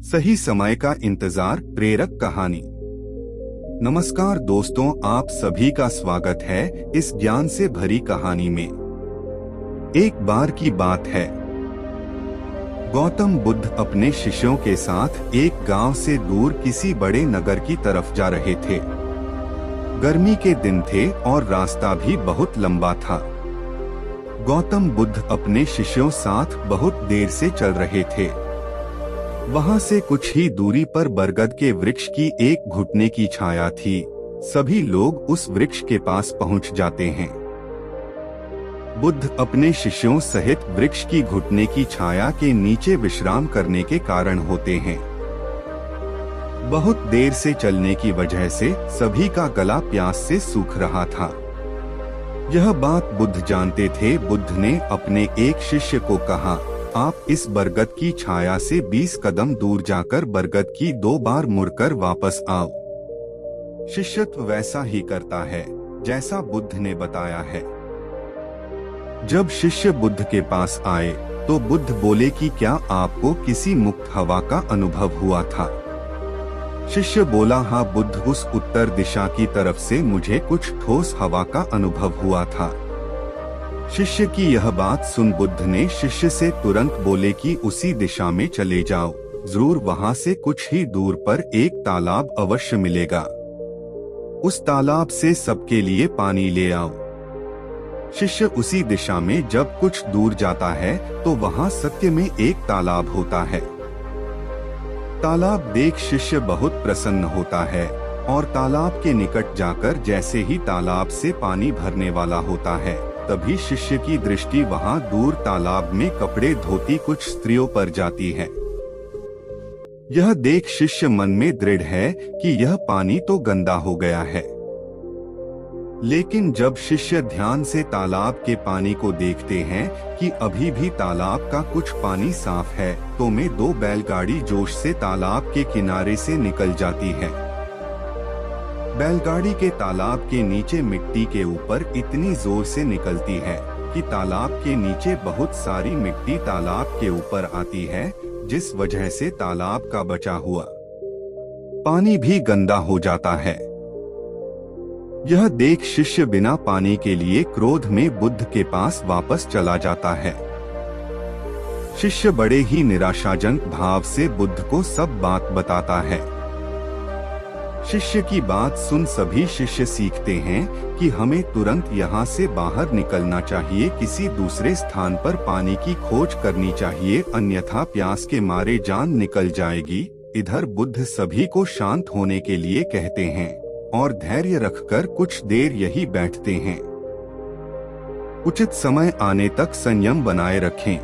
सही समय का इंतजार, प्रेरक कहानी। नमस्कार दोस्तों, आप सभी का स्वागत है इस ज्ञान से भरी कहानी में। एक बार की बात है, गौतम बुद्ध अपने शिष्यों के साथ एक गांव से दूर किसी बड़े नगर की तरफ जा रहे थे। गर्मी के दिन थे और रास्ता भी बहुत लंबा था। गौतम बुद्ध अपने शिष्यों साथ बहुत देर से चल रहे थे। वहां से कुछ ही दूरी पर बरगद के वृक्ष की एक घुटने की छाया थी। सभी लोग उस वृक्ष के पास पहुंच जाते हैं। बुद्ध अपने शिष्यों सहित वृक्ष की घुटने की छाया के नीचे विश्राम करने के कारण होते हैं। बहुत देर से चलने की वजह से सभी का गला प्यास से सूख रहा था। यह बात बुद्ध जानते थे। बुद्ध ने अपने एक शिष्य को कहा, आप इस बरगद की छाया से 20 कदम दूर जाकर बरगद की 2 बार मुड़कर वापस आओ। शिष्य वैसा ही करता है जैसा बुद्ध ने बताया है। जब शिष्य बुद्ध के पास आए तो बुद्ध बोले कि क्या आपको किसी मुक्त हवा का अनुभव हुआ था? शिष्य बोला, हाँ बुद्ध, उस उत्तर दिशा की तरफ से मुझे कुछ ठोस हवा का अनुभव हुआ था। शिष्य की यह बात सुन बुद्ध ने शिष्य से तुरंत बोले कि उसी दिशा में चले जाओ, जरूर वहां से कुछ ही दूर पर एक तालाब अवश्य मिलेगा। उस तालाब से सबके लिए पानी ले आओ। शिष्य उसी दिशा में जब कुछ दूर जाता है तो वहां सत्य में एक तालाब होता है। तालाब देख शिष्य बहुत प्रसन्न होता है और तालाब के निकट जाकर जैसे ही तालाब से पानी भरने वाला होता है, तभी शिष्य की दृष्टि वहां दूर तालाब में कपड़े धोती कुछ स्त्रियों पर जाती है। यह देख शिष्य मन में दृढ़ है कि यह पानी तो गंदा हो गया है। लेकिन जब शिष्य ध्यान से तालाब के पानी को देखते हैं कि अभी भी तालाब का कुछ पानी साफ है, तो में 2 बैलगाड़ी जोश से तालाब के किनारे से निकल जाती है। बैलगाड़ी के तालाब के नीचे मिट्टी के ऊपर इतनी जोर से निकलती है कि तालाब के नीचे बहुत सारी मिट्टी तालाब के ऊपर आती है, जिस वजह से तालाब का बचा हुआ पानी भी गंदा हो जाता है। यह देख शिष्य बिना पानी के लिए क्रोध में बुद्ध के पास वापस चला जाता है। शिष्य बड़े ही निराशाजनक भाव से बुद्ध को सब बात बताता है। शिष्य की बात सुन सभी शिष्य सीखते हैं कि हमें तुरंत यहाँ से बाहर निकलना चाहिए, किसी दूसरे स्थान पर पानी की खोज करनी चाहिए, अन्यथा प्यास के मारे जान निकल जाएगी। इधर बुद्ध सभी को शांत होने के लिए कहते हैं और धैर्य रखकर कुछ देर यही बैठते हैं। उचित समय आने तक संयम बनाए रखें।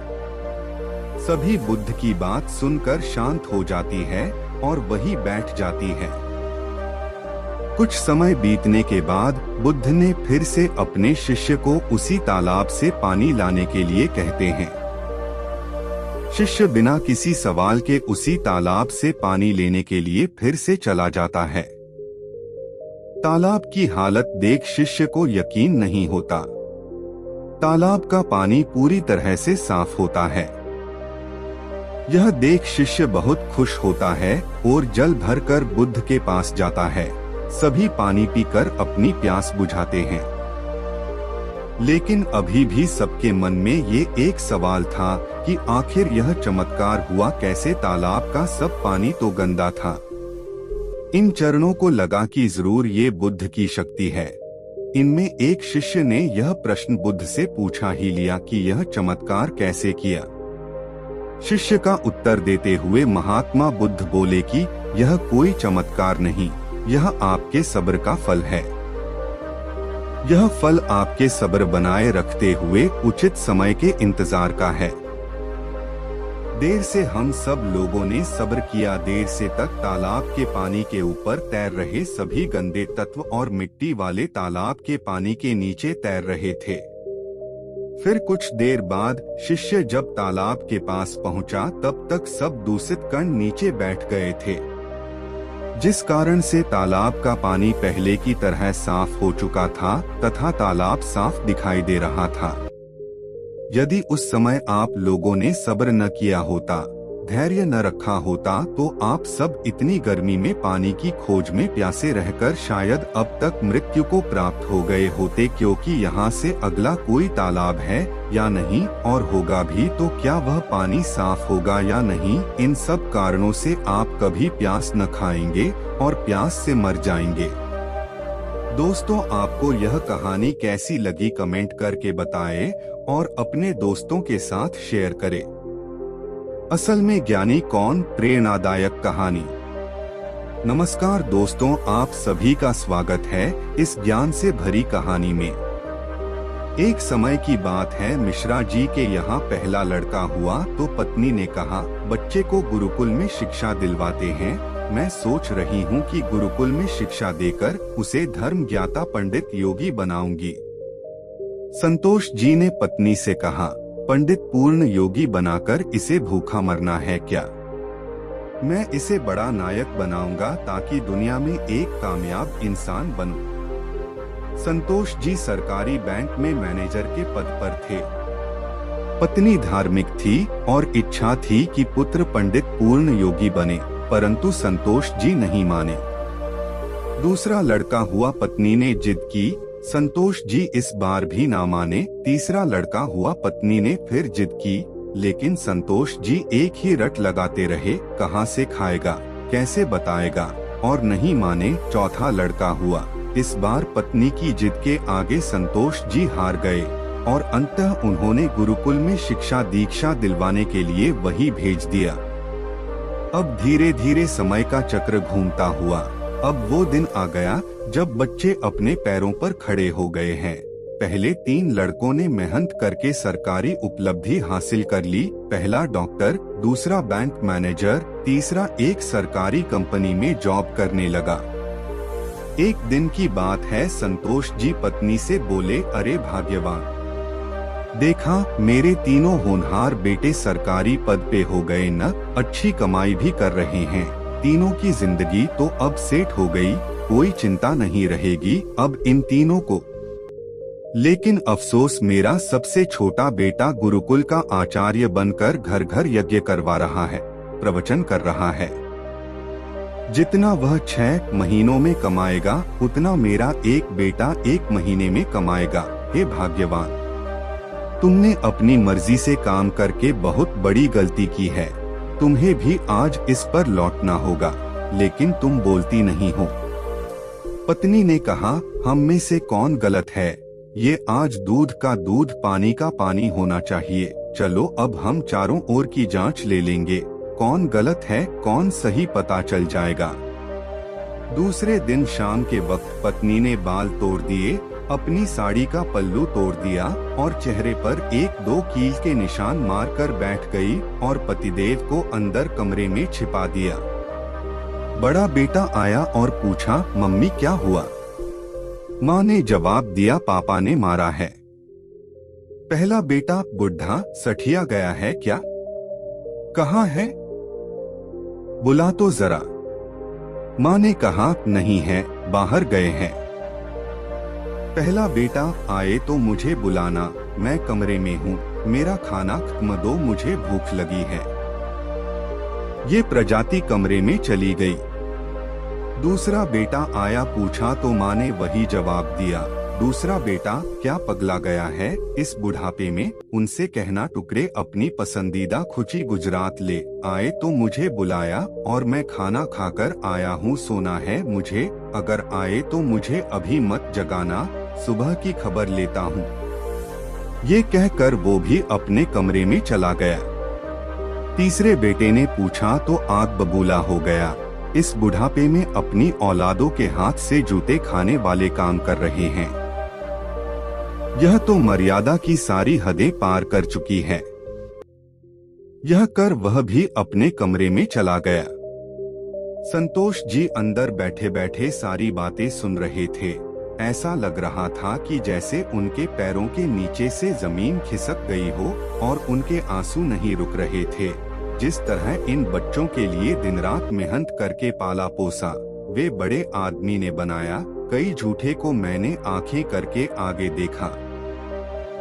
सभी बुद्ध की बात सुनकर शांत हो जाती है और वही बैठ जाती है। कुछ समय बीतने के बाद बुद्ध ने फिर से अपने शिष्य को उसी तालाब से पानी लाने के लिए कहते हैं। शिष्य बिना किसी सवाल के उसी तालाब से पानी लेने के लिए फिर से चला जाता है। तालाब की हालत देख शिष्य को यकीन नहीं होता। तालाब का पानी पूरी तरह से साफ होता है। यह देख शिष्य बहुत खुश होता है और जल भरकर बुद्ध के पास जाता है। सभी पानी पीकर अपनी प्यास बुझाते हैं। लेकिन अभी भी सबके मन में ये एक सवाल था कि आखिर यह चमत्कार हुआ कैसे? तालाब का सब पानी तो गंदा था। इन चरणों को लगा कि जरूर ये बुद्ध की शक्ति है। इनमें एक शिष्य ने यह प्रश्न बुद्ध से पूछा ही लिया कि यह चमत्कार कैसे किया। शिष्य का उत्तर देते हुए महात्मा बुद्ध बोले कि यह कोई चमत्कार नहीं, यह आपके सब्र का फल है। यह फल आपके सब्र बनाए रखते हुए उचित समय के इंतजार का है। देर से हम सब लोगों ने सब्र किया। देर से तक तालाब के पानी के ऊपर तैर रहे सभी गंदे तत्व और मिट्टी वाले तालाब के पानी के नीचे तैर रहे थे। फिर कुछ देर बाद शिष्य जब तालाब के पास पहुंचा, तब तक सब दूषित कण नीचे बैठ गए थे, जिस कारण से तालाब का पानी पहले की तरह साफ हो चुका था तथा तालाब साफ दिखाई दे रहा था। यदि उस समय आप लोगों ने सब्र न किया होता, धैर्य न रखा होता तो आप सब इतनी गर्मी में पानी की खोज में प्यासे रहकर शायद अब तक मृत्यु को प्राप्त हो गए होते, क्योंकि यहाँ से अगला कोई तालाब है या नहीं, और होगा भी तो क्या वह पानी साफ होगा या नहीं। इन सब कारणों से आप कभी प्यास न खाएंगे और प्यास से मर जाएंगे। दोस्तों, आपको यह कहानी कैसी लगी कमेंट करके बताएं और अपने दोस्तों के साथ शेयर करें। असल में ज्ञानी कौन, प्रेरणादायक कहानी। नमस्कार दोस्तों, आप सभी का स्वागत है इस ज्ञान से भरी कहानी में। एक समय की बात है, मिश्रा जी के यहाँ पहला लड़का हुआ तो पत्नी ने कहा, बच्चे को गुरुकुल में शिक्षा दिलवाते हैं। मैं सोच रही हूँ कि गुरुकुल में शिक्षा देकर उसे धर्म ज्ञाता पंडित योगी बनाऊंगी। संतोष जी ने पत्नी से कहा, पंडित पूर्ण योगी बनाकर इसे भूखा मरना है क्या? मैं इसे बड़ा नायक बनाऊंगा ताकि दुनिया में एक कामयाब इंसान बनूं। संतोष जी सरकारी बैंक में मैनेजर के पद पर थे। पत्नी धार्मिक थी और इच्छा थी कि पुत्र पंडित पूर्ण योगी बने, परंतु संतोष जी नहीं माने। दूसरा लड़का हुआ, पत्नी ने जिद की, संतोष जी इस बार भी ना माने। तीसरा लड़का हुआ, पत्नी ने फिर जिद की, लेकिन संतोष जी एक ही रट लगाते रहे, कहाँ से खाएगा, कैसे बताएगा, और नहीं माने। चौथा लड़का हुआ, इस बार पत्नी की जिद के आगे संतोष जी हार गए और अंततः उन्होंने गुरुकुल में शिक्षा दीक्षा दिलवाने के लिए वही भेज दिया। अब धीरे धीरे समय का चक्र घूमता हुआ अब वो दिन आ गया जब बच्चे अपने पैरों पर खड़े हो गए हैं। पहले 3 लड़कों ने मेहनत करके सरकारी उपलब्धि हासिल कर ली। पहला डॉक्टर, दूसरा बैंक मैनेजर, तीसरा एक सरकारी कंपनी में जॉब करने लगा। एक दिन की बात है, संतोष जी पत्नी से बोले, अरे भाग्यवान, देखा मेरे तीनों होनहार बेटे सरकारी पद पे हो गए न, अच्छी कमाई भी कर रहे हैं। तीनों की जिंदगी तो अब सेट हो गई, कोई चिंता नहीं रहेगी अब इन तीनों को। लेकिन अफसोस, मेरा सबसे छोटा बेटा गुरुकुल का आचार्य बनकर घर घर यज्ञ करवा रहा है, प्रवचन कर रहा है। जितना वह 6 महीनों में कमाएगा उतना मेरा एक बेटा 1 महीने में कमाएगा। हे भाग्यवान, तुमने अपनी मर्जी से काम करके बहुत बड़ी गलती की है। तुम्हें भी आज इस पर लौटना होगा, लेकिन तुम बोलती नहीं हो। पत्नी ने कहा, हम में से कौन गलत है? ये आज दूध का दूध पानी का पानी होना चाहिए। चलो अब हम चारों ओर की जांच ले लेंगे, कौन गलत है कौन सही पता चल जाएगा। दूसरे दिन शाम के वक्त पत्नी ने बाल तोड़ दिए, अपनी साड़ी का पल्लू तोड़ दिया और चेहरे पर 1-2 कील के निशान मारकर बैठ गई और पतिदेव को अंदर कमरे में छिपा दिया। बड़ा बेटा आया और पूछा, मम्मी क्या हुआ? माँ ने जवाब दिया, पापा ने मारा है। पहला बेटा, बुढ़ा सठिया गया है क्या? कहाँ है? बुला तो जरा। माँ ने कहा, नहीं है, बाहर गए हैं। पहला बेटा, आए तो मुझे बुलाना, मैं कमरे में हूँ, मेरा खाना खत्म दो, मुझे भूख लगी है। ये प्रजाति कमरे में चली गई। दूसरा बेटा आया, पूछा तो माँ ने वही जवाब दिया। दूसरा बेटा, क्या पगला गया है इस बुढ़ापे में? उनसे कहना टुकड़े अपनी पसंदीदा खुची गुजरात ले आए तो मुझे बुलाया और मैं खाना खाकर आया हूँ, सोना है मुझे, अगर आए तो मुझे अभी मत जगाना, सुबह की खबर लेता हूँ। ये कहकर वो भी अपने कमरे में चला गया। तीसरे बेटे ने पूछा तो आग बबूला हो गया, इस बुढ़ापे में अपनी औलादों के हाथ से जूते खाने वाले काम कर रहे हैं। यह तो मर्यादा की सारी हदें पार कर चुकी है। यह कर वह भी अपने कमरे में चला गया। संतोष जी अंदर बैठे बैठे सारी बातें सुन रहे थे। ऐसा लग रहा था कि जैसे उनके पैरों के नीचे से जमीन खिसक गई हो और उनके आंसू नहीं रुक रहे थे। जिस तरह इन बच्चों के लिए दिन रात मेहनत करके पाला पोसा, वे बड़े आदमी ने बनाया, कई झूठे को मैंने आंखें करके आगे देखा।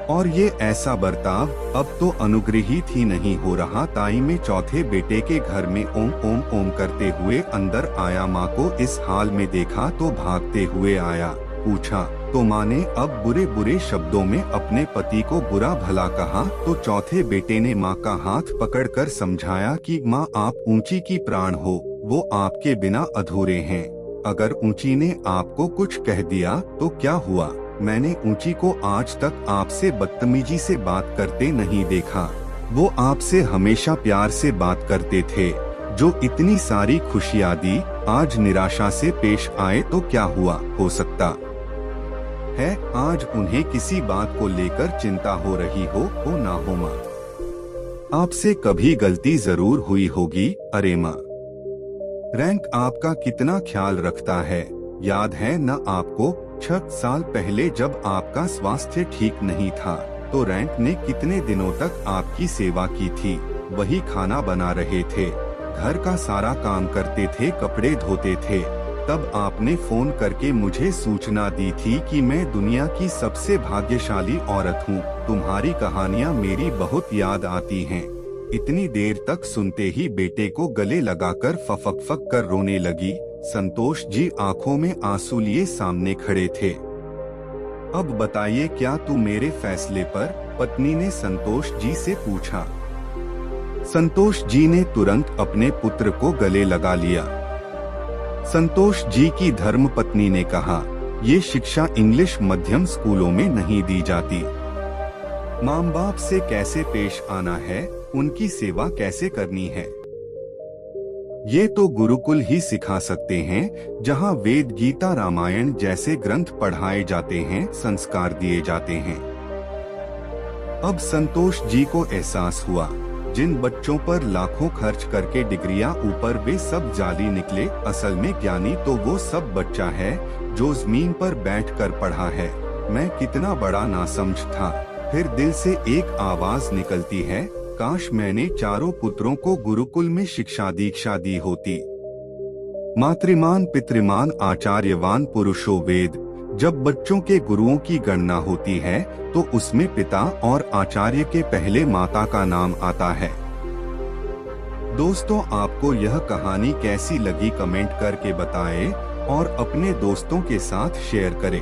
और ये ऐसा बर्ताव अब तो अनुग्रहित ही नहीं हो रहा। ताई में चौथे बेटे के घर में ओम ओम ओम करते हुए अंदर आया। माँ को इस हाल में देखा तो भागते हुए आया। पूछा तो माँ ने अब बुरे बुरे शब्दों में अपने पति को बुरा भला कहा। तो चौथे बेटे ने माँ का हाथ पकड़कर समझाया कि माँ, आप ऊंची की प्राण हो, वो आपके बिना अधूरे हैं। अगर ऊंची ने आपको कुछ कह दिया तो क्या हुआ? मैंने ऊंची को आज तक आपसे बदतमीजी से बात करते नहीं देखा। वो आपसे हमेशा प्यार से बात करते थे। जो इतनी सारी खुशियाँ दी, आज निराशा से पेश आए तो क्या हुआ? हो सकता है आज उन्हें किसी बात को लेकर चिंता हो रही हो ना हो। माँ, आपसे कभी गलती जरूर हुई होगी। अरे माँ, रैंक आपका कितना ख्याल रखता है। याद है न आपको 6 साल पहले जब आपका स्वास्थ्य ठीक नहीं था तो रैंक ने कितने दिनों तक आपकी सेवा की थी। वही खाना बना रहे थे, घर का सारा काम करते थे, कपड़े धोते थे। तब आपने फोन करके मुझे सूचना दी थी कि मैं दुनिया की सबसे भाग्यशाली औरत हूँ। तुम्हारी कहानियाँ मेरी बहुत याद आती हैं। इतनी देर तक सुनते ही बेटे को गले लगाकर फफक कर रोने लगी। संतोष जी आंखों में आंसू लिए सामने खड़े थे। अब बताइए, क्या तू मेरे फैसले पर? पत्नी ने संतोष जी से पूछा। संतोष जी ने तुरंत अपने पुत्र को गले लगा लिया। संतोष जी की धर्म पत्नी ने कहा, ये शिक्षा इंग्लिश मध्यम स्कूलों में नहीं दी जाती। माँ बाप से कैसे पेश आना है, उनकी सेवा कैसे करनी है, ये तो गुरुकुल ही सिखा सकते हैं, जहाँ वेद, गीता, रामायण जैसे ग्रंथ पढ़ाए जाते हैं, संस्कार दिए जाते हैं। अब संतोष जी को एहसास हुआ, जिन बच्चों पर लाखों खर्च करके डिग्रियां ऊपर वे सब जाली निकले। असल में ज्ञानी तो वो सब बच्चा है जो जमीन पर बैठकर पढ़ा है। मैं कितना बड़ा नासमझ था। फिर दिल से एक आवाज निकलती है, काश मैंने चारों पुत्रों को गुरुकुल में शिक्षा दीक्षा दी होती। मातृमान पितृमान आचार्यवान पुरुषो वेद। जब बच्चों के गुरुओं की गणना होती है तो उसमें पिता और आचार्य के पहले माता का नाम आता है। दोस्तों, आपको यह कहानी कैसी लगी कमेंट करके बताएं और अपने दोस्तों के साथ शेयर करें।